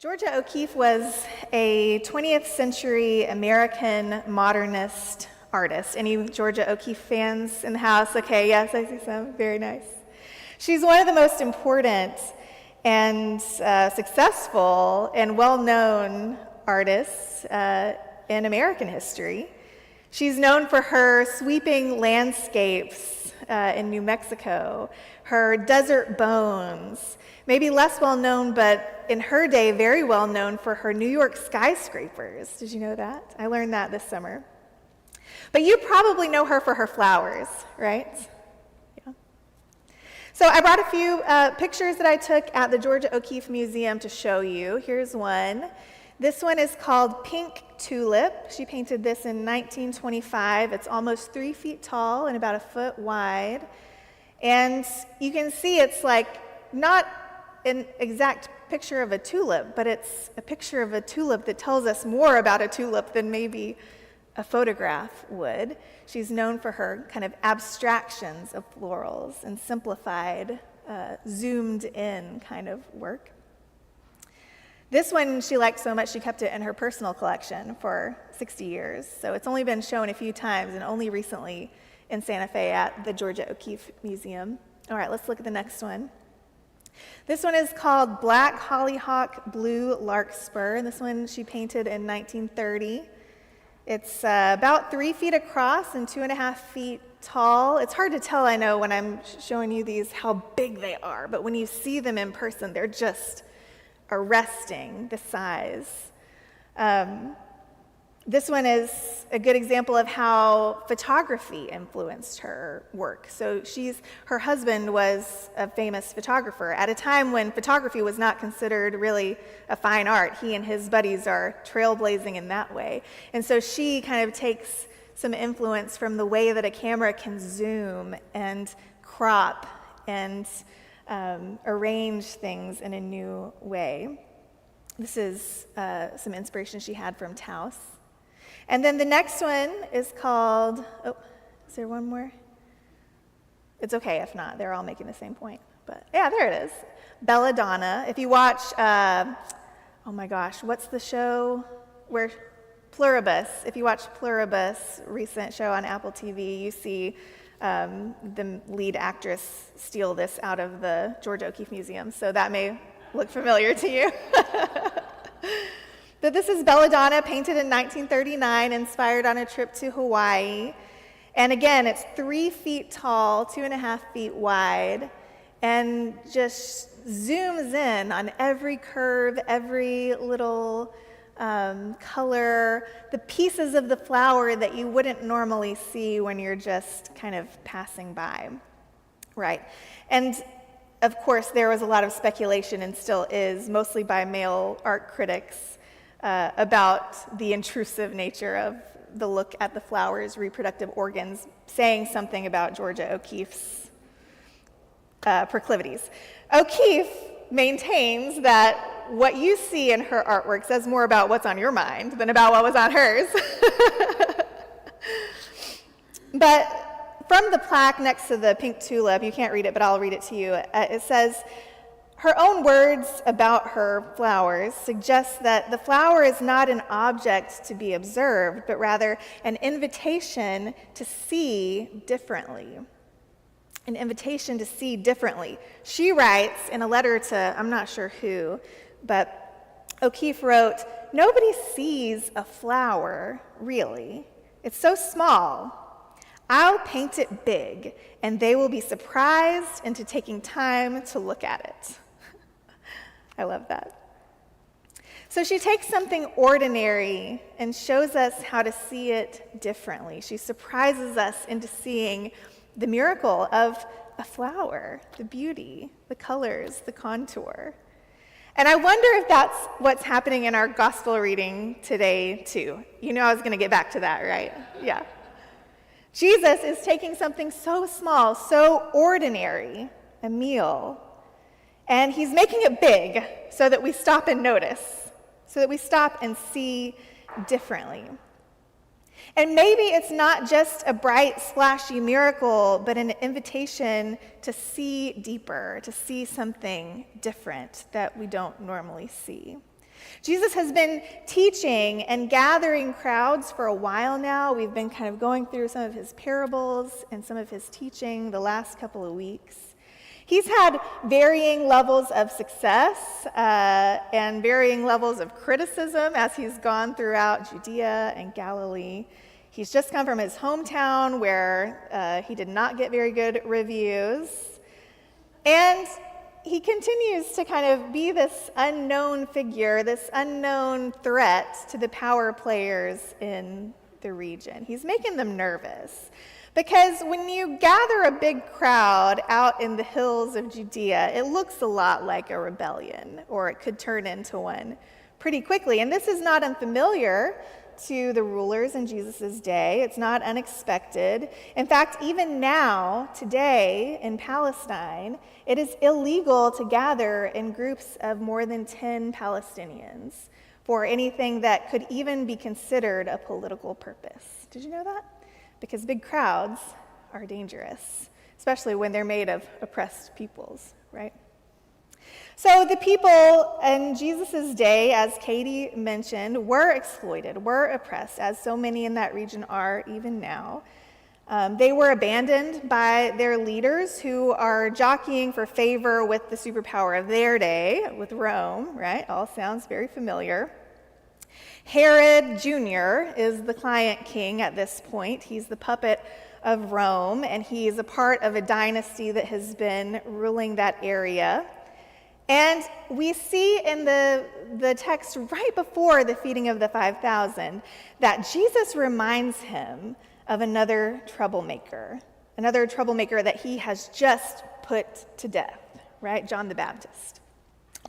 Georgia O'Keeffe was a 20th century American modernist artist. Any Georgia O'Keeffe fans in the house? Okay, yes, I see some. Very nice. She's one of the most important and successful and well-known artists in American history. She's known for her sweeping landscapes in New Mexico, her desert bones, maybe less well known, but in her day, very well known for her New York skyscrapers. Did you know that? I learned that this summer. But you probably know her for her flowers, right? Yeah. So I brought a few pictures that I took at the Georgia O'Keeffe Museum to show you. Here's one. This one is called Pink Tulip. She painted this in 1925. It's almost 3 feet tall and about a foot wide. And you can see it's like not an exact picture of a tulip, but it's a picture of a tulip that tells us more about a tulip than maybe a photograph would. She's known for her kind of abstractions of florals and simplified, zoomed in kind of work. This one she liked so much she kept it in her personal collection for 60 years. So it's only been shown a few times and only recently in Santa Fe at the Georgia O'Keeffe Museum. All right, let's look at the next one. This one is called Black Hollyhock Blue Larkspur, and this one she painted in 1930. It's about 3 feet across and 2.5 feet tall. It's hard to tell, I know, when I'm showing you these how big they are, but when you see them in person, they're just arresting, the size. This one is a good example of how photography influenced her work. So her husband was a famous photographer at a time when photography was not considered really a fine art. He and his buddies are trailblazing in that way. And so she kind of takes some influence from the way that a camera can zoom and crop and arrange things in a new way. This is some inspiration she had from Taos. And then the next one is called, is there one more? It's okay if not, they're all making the same point. But yeah, there it is. Belladonna. If you watch, oh my gosh, what's the show where Pluribus, if you watch Pluribus, recent show on Apple TV, you see the lead actress steal this out of the Georgia O'Keeffe Museum. So that may look familiar to you. But this is Belladonna, painted in 1939, inspired on a trip to Hawaii. And again, it's 3 feet tall, 2.5 feet wide, and just zooms in on every curve, every little color, the pieces of the flower that you wouldn't normally see when you're just kind of passing by, right? And of course, there was a lot of speculation, and still is, mostly by male art critics, about the intrusive nature of the look at the flower's reproductive organs, saying something about Georgia O'Keeffe's proclivities. O'Keeffe maintains that what you see in her artwork says more about what's on your mind than about what was on hers. But from the plaque next to the pink tulip, you can't read it, but I'll read it to you. It says, her own words about her flowers suggest that the flower is not an object to be observed, but rather an invitation to see differently. An invitation to see differently. She writes in a letter to, I'm not sure who, but O'Keeffe wrote, "Nobody sees a flower, really. It's so small. I'll paint it big, and they will be surprised into taking time to look at it." I love that. So she takes something ordinary and shows us how to see it differently. She surprises us into seeing the miracle of a flower, the beauty, the colors, the contour. And I wonder if that's what's happening in our gospel reading today, too. You know I was going to get back to that, right? Yeah. Jesus is taking something so small, so ordinary, a meal, and he's making it big so that we stop and notice, so that we stop and see differently. And maybe it's not just a bright, splashy miracle, but an invitation to see deeper, to see something different that we don't normally see. Jesus has been teaching and gathering crowds for a while now. We've been kind of going through some of his parables and some of his teaching the last couple of weeks. He's had varying levels of success and varying levels of criticism as he's gone throughout Judea and Galilee. He's just come from his hometown where he did not get very good reviews. And he continues to kind of be this unknown figure, this unknown threat to the power players in the region. He's making them nervous because when you gather a big crowd out in the hills of Judea, it looks a lot like a rebellion, or it could turn into one pretty quickly. And this is not unfamiliar to the rulers in Jesus' day. It's not unexpected. In fact, even now, today in Palestine, it is illegal to gather in groups of more than 10 Palestinians for anything that could even be considered a political purpose. Did you know that? Because big crowds are dangerous, especially when they're made of oppressed peoples, right? So the people in Jesus' day, as Katie mentioned, were exploited, were oppressed, as so many in that region are even now. They were abandoned by their leaders who are jockeying for favor with the superpower of their day, with Rome, right? All sounds very familiar. Herod Jr. is the client king at this point. He's the puppet of Rome, and he's a part of a dynasty that has been ruling that area. And we see in the text right before the feeding of the 5,000 that Jesus reminds him of another troublemaker that he has just put to death, right? John the Baptist.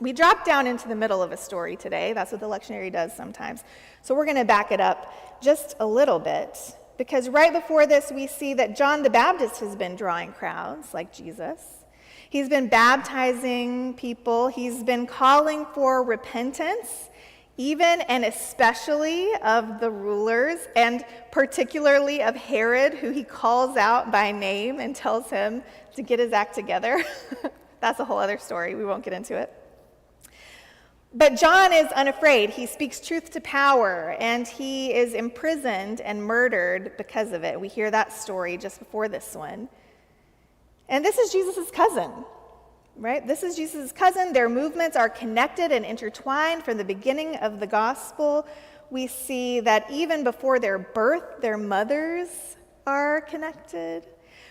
We drop down into the middle of a story today. That's what the lectionary does sometimes. So we're going to back it up just a little bit, because right before this we see that John the Baptist has been drawing crowds like Jesus. He's been baptizing people. He's been calling for repentance, even and especially of the rulers, and particularly of Herod, who he calls out by name and tells him to get his act together. That's a whole other story. We won't get into it. But John is unafraid. He speaks truth to power, and he is imprisoned and murdered because of it. We hear that story just before this one. And this is Jesus' cousin, right? This is Jesus' cousin. Their movements are connected and intertwined from the beginning of the gospel. We see that even before their birth, their mothers are connected.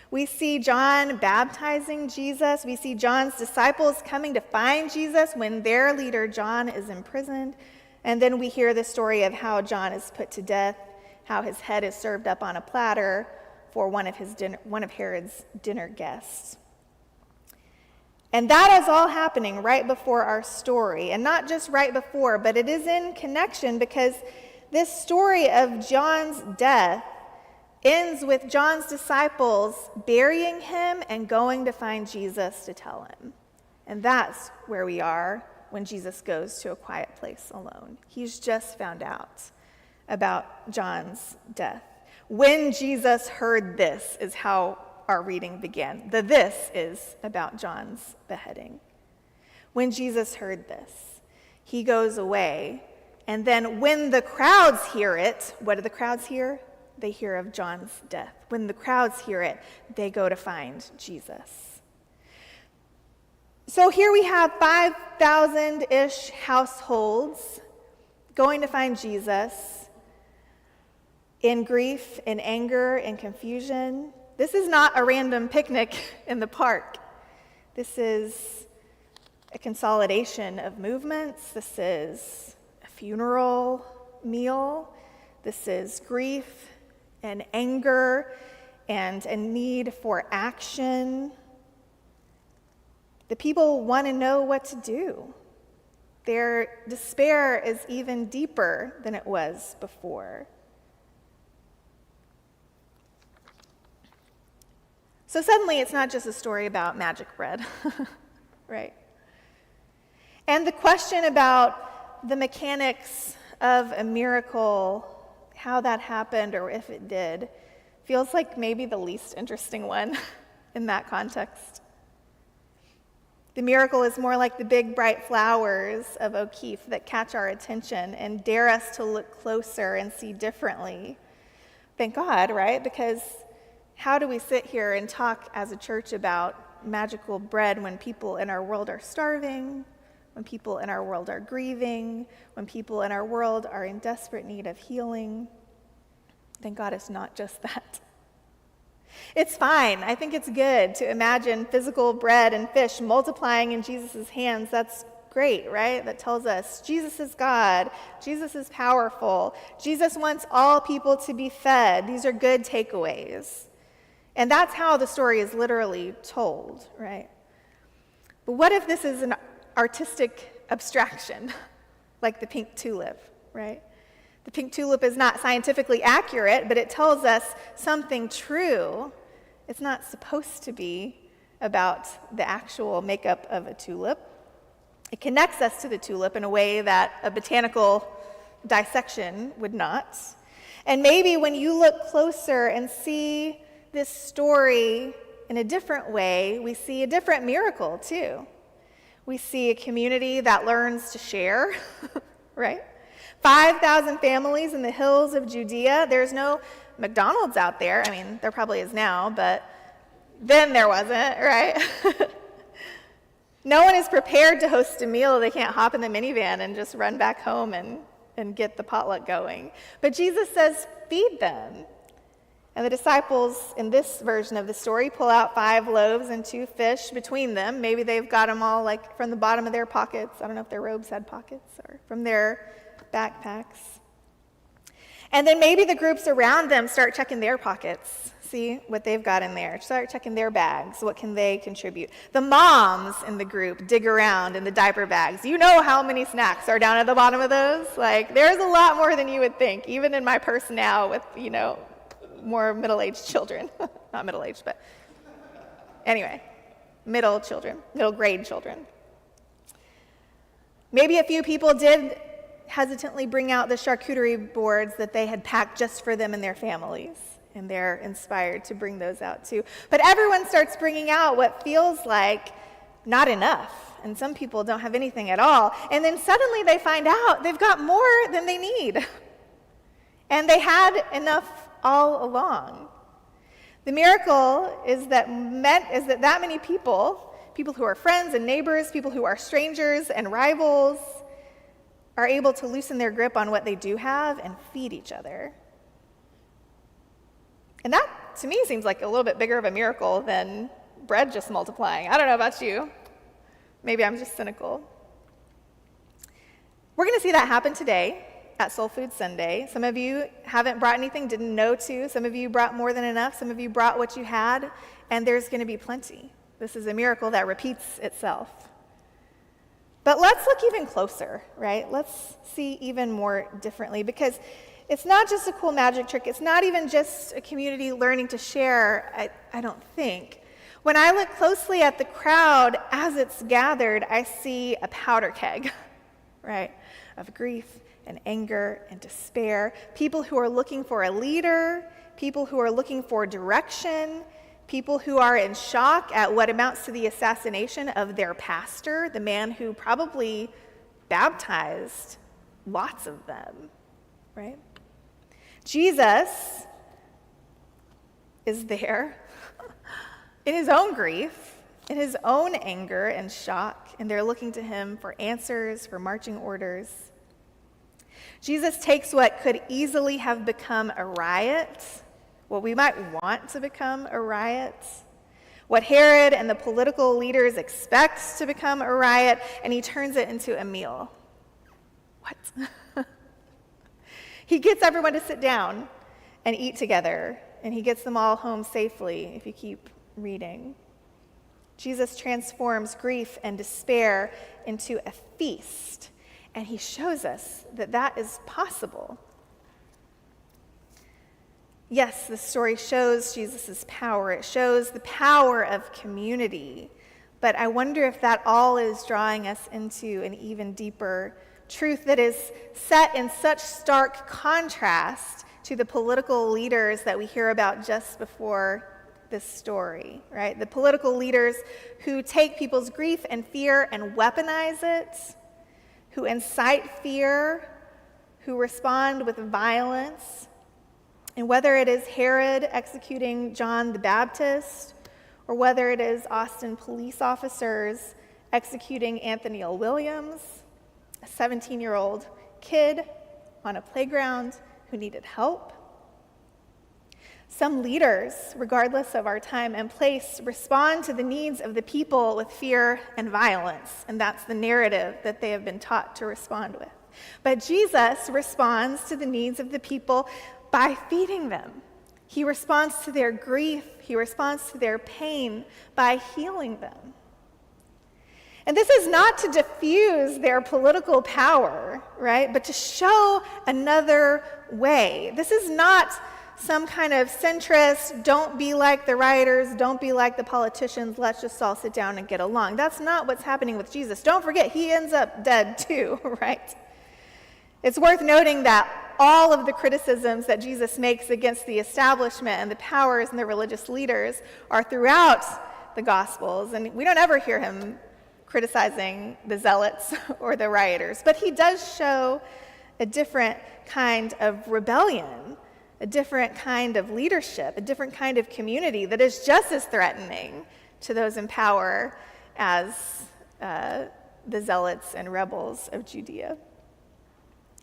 We see John baptizing Jesus. We see John's disciples coming to find Jesus when their leader, John, is imprisoned. And then we hear the story of how John is put to death, how his head is served up on a platter for one of Herod's dinner guests. And that is all happening right before our story. And not just right before, but it is in connection, because this story of John's death ends with John's disciples burying him and going to find Jesus to tell him. And that's where we are when Jesus goes to a quiet place alone. He's just found out about John's death. When Jesus heard this is how our reading began. The this is about John's beheading. When Jesus heard this, he goes away. And then when the crowds hear it, what do the crowds hear? They hear of John's death. When the crowds hear it, they go to find Jesus. So here we have 5,000-ish households going to find Jesus in grief, in anger, in confusion. This is not a random picnic in the park. This is a consolidation of movements. This is a funeral meal. This is grief and anger and a need for action. The people want to know what to do. Their despair is even deeper than it was before. So suddenly it's not just a story about magic bread, right? And the question about the mechanics of a miracle, how that happened or if it did, feels like maybe the least interesting one in that context. The miracle is more like the big, bright flowers of O'Keeffe that catch our attention and dare us to look closer and see differently. Thank God, right? Because how do we sit here and talk as a church about magical bread when people in our world are starving, when people in our world are grieving, when people in our world are in desperate need of healing? Thank God it's not just that. It's fine. I think it's good to imagine physical bread and fish multiplying in Jesus' hands. That's great, right? That tells us Jesus is God. Jesus is powerful. Jesus wants all people to be fed. These are good takeaways. And that's how the story is literally told, right? But what if this is an artistic abstraction, like the pink tulip, right? The pink tulip is not scientifically accurate, but it tells us something true. It's not supposed to be about the actual makeup of a tulip. It connects us to the tulip in a way that a botanical dissection would not. And maybe when you look closer and see this story in a different way, we see a different miracle too. We see a community that learns to share, right? 5,000 families in the hills of Judea. There's no McDonald's out there. I mean, there probably is now, but then there wasn't, right? No one is prepared to host a meal. They can't hop in the minivan and just run back home and get the potluck going. But Jesus says, feed them. And the disciples in this version of the story pull out 5 loaves and 2 fish between them. Maybe they've got them all like from the bottom of their pockets. I don't know if their robes had pockets or from their backpacks. And then maybe the groups around them start checking their pockets, see what they've got in there, start checking their bags, what can they contribute. The moms in the group dig around in the diaper bags. You know how many snacks are down at the bottom of those? Like, there's a lot more than you would think, even in my purse now with, more middle-aged children. Not middle-aged, but anyway, middle grade children. Maybe a few people did hesitantly bring out the charcuterie boards that they had packed just for them and their families, and they're inspired to bring those out too. But everyone starts bringing out what feels like not enough, and some people don't have anything at all. And then suddenly they find out they've got more than they need, and they had enough all along. The miracle is that many people who are friends and neighbors, people who are strangers and rivals, are able to loosen their grip on what they do have and feed each other. And that, to me, seems like a little bit bigger of a miracle than bread just multiplying. I don't know about you. Maybe I'm just cynical. We're going to see that happen today at Soul Food Sunday. Some of you haven't brought anything, didn't know to. Some of you brought more than enough. Some of you brought what you had, and there's going to be plenty. This is a miracle that repeats itself. But let's look even closer, right? Let's see even more differently, because it's not just a cool magic trick. It's not even just a community learning to share, I don't think. When I look closely at the crowd as it's gathered, I see a powder keg, right, of grief and anger and despair, people who are looking for a leader, people who are looking for direction, people who are in shock at what amounts to the assassination of their pastor, the man who probably baptized lots of them, right? Jesus is there in his own grief, in his own anger and shock, and they're looking to him for answers, for marching orders. Jesus takes what could easily have become a riot, what we might want to become a riot, what Herod and the political leaders expect to become a riot, and he turns it into a meal. What? He gets everyone to sit down and eat together, and he gets them all home safely, if you keep reading. Jesus transforms grief and despair into a feast, and he shows us that that is possible. Yes, the story shows Jesus' power. It shows the power of community. But I wonder if that all is drawing us into an even deeper truth that is set in such stark contrast to the political leaders that we hear about just before this story, right? The political leaders who take people's grief and fear and weaponize it, who incite fear, who respond with violence. And whether it is Herod executing John the Baptist, or whether it is Austin police officers executing Anthony L. Williams, a 17-year-old kid on a playground who needed help. Some leaders, regardless of our time and place, respond to the needs of the people with fear and violence, and that's the narrative that they have been taught to respond with. But Jesus responds to the needs of the people by feeding them. He responds to their grief, he responds to their pain by healing them. And this is not to diffuse their political power, right? But to show another way. This is not some kind of centrist, don't be like the rioters, don't be like the politicians, let's just all sit down and get along. That's not what's happening with Jesus. Don't forget, he ends up dead too, right? It's worth noting that all of the criticisms that Jesus makes against the establishment and the powers and the religious leaders are throughout the Gospels, and we don't ever hear him criticizing the zealots or the rioters. But he does show a different kind of rebellion, a different kind of leadership, a different kind of community that is just as threatening to those in power as the zealots and rebels of Judea.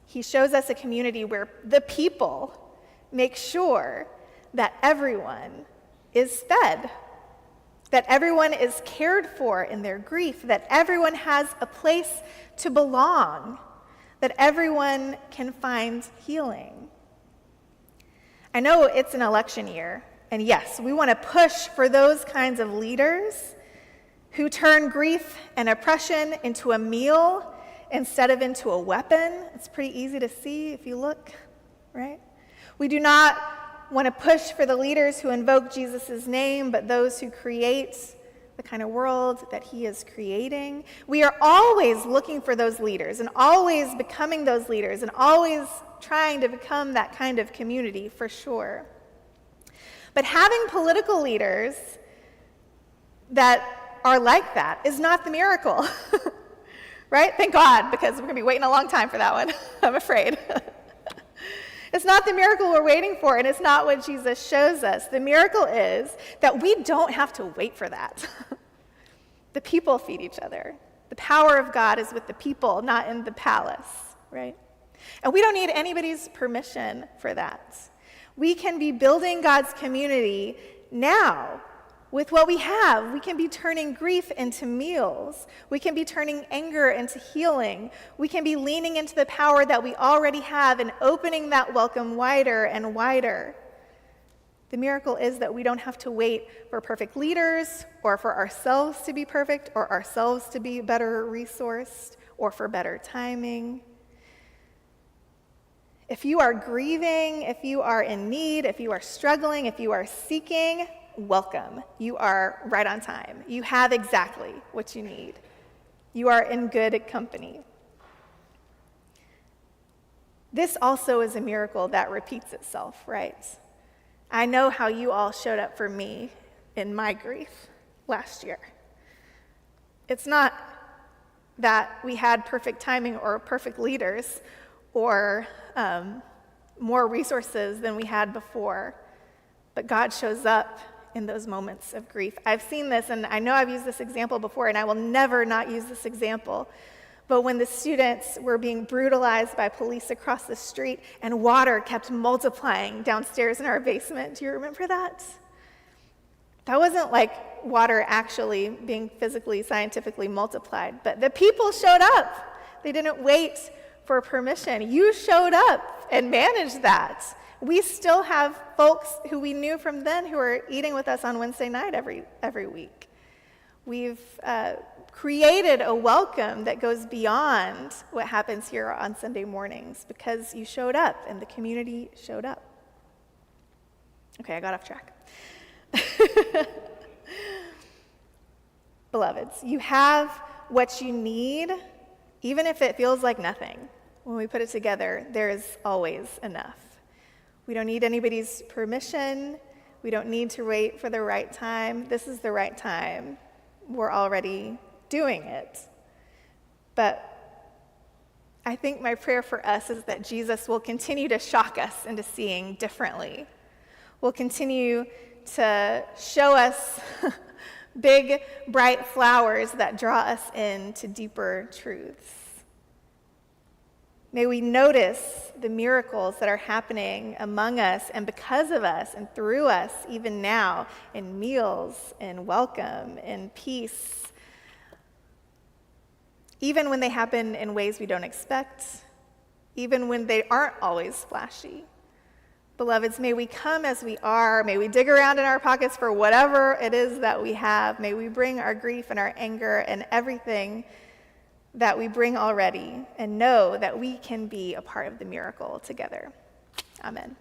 He shows us a community where the people make sure that everyone is fed, that everyone is cared for in their grief, that everyone has a place to belong, that everyone can find healing. I know it's an election year, and yes, we want to push for those kinds of leaders who turn grief and oppression into a meal instead of into a weapon. It's pretty easy to see if you look, right? We do not want to push for the leaders who invoke Jesus' name, but those who create the kind of world that he is creating. We are always looking for those leaders and always becoming those leaders and always trying to become that kind of community, for sure. But having political leaders that are like that is not the miracle. Right? Thank God, because we're going to be waiting a long time for that one, I'm afraid. It's not the miracle we're waiting for, and it's not what Jesus shows us. The miracle is that we don't have to wait for that. The people feed each other. The power of God is with the people, not in the palace, right? And we don't need anybody's permission for that. We can be building God's community now. With what we have, we can be turning grief into meals. We can be turning anger into healing. We can be leaning into the power that we already have and opening that welcome wider and wider. The miracle is that we don't have to wait for perfect leaders or for ourselves to be perfect or ourselves to be better resourced or for better timing. If you are grieving, if you are in need, if you are struggling, if you are seeking, welcome. You are right on time. You have exactly what you need. You are in good company. This also is a miracle that repeats itself, right? I know how you all showed up for me in my grief last year. It's not that we had perfect timing or perfect leaders or more resources than we had before, but God shows up in those moments of grief. I've seen this, and I know I've used this example before, and I will never not use this example. But when the students were being brutalized by police across the street and water kept multiplying downstairs in our basement, do you remember that? That wasn't like water actually being physically, scientifically multiplied, but the people showed up. They didn't wait for permission. You showed up and managed that. We still have folks who we knew from then who are eating with us on Wednesday night every week. We've created a welcome that goes beyond what happens here on Sunday mornings because you showed up and the community showed up. Okay, I got off track. Beloveds, you have what you need, even if it feels like nothing. When we put it together, there is always enough. We don't need anybody's permission. We don't need to wait for the right time. This is the right time. We're already doing it. But I think my prayer for us is that Jesus will continue to shock us into seeing differently. Will continue to show us big, bright flowers that draw us into deeper truths. May we notice the miracles that are happening among us and because of us and through us, even now, in meals, in welcome, in peace, even when they happen in ways we don't expect, even when they aren't always flashy. Beloveds, may we come as we are. May we dig around in our pockets for whatever it is that we have. May we bring our grief and our anger and everything that we bring already and know that we can be a part of the miracle together. Amen.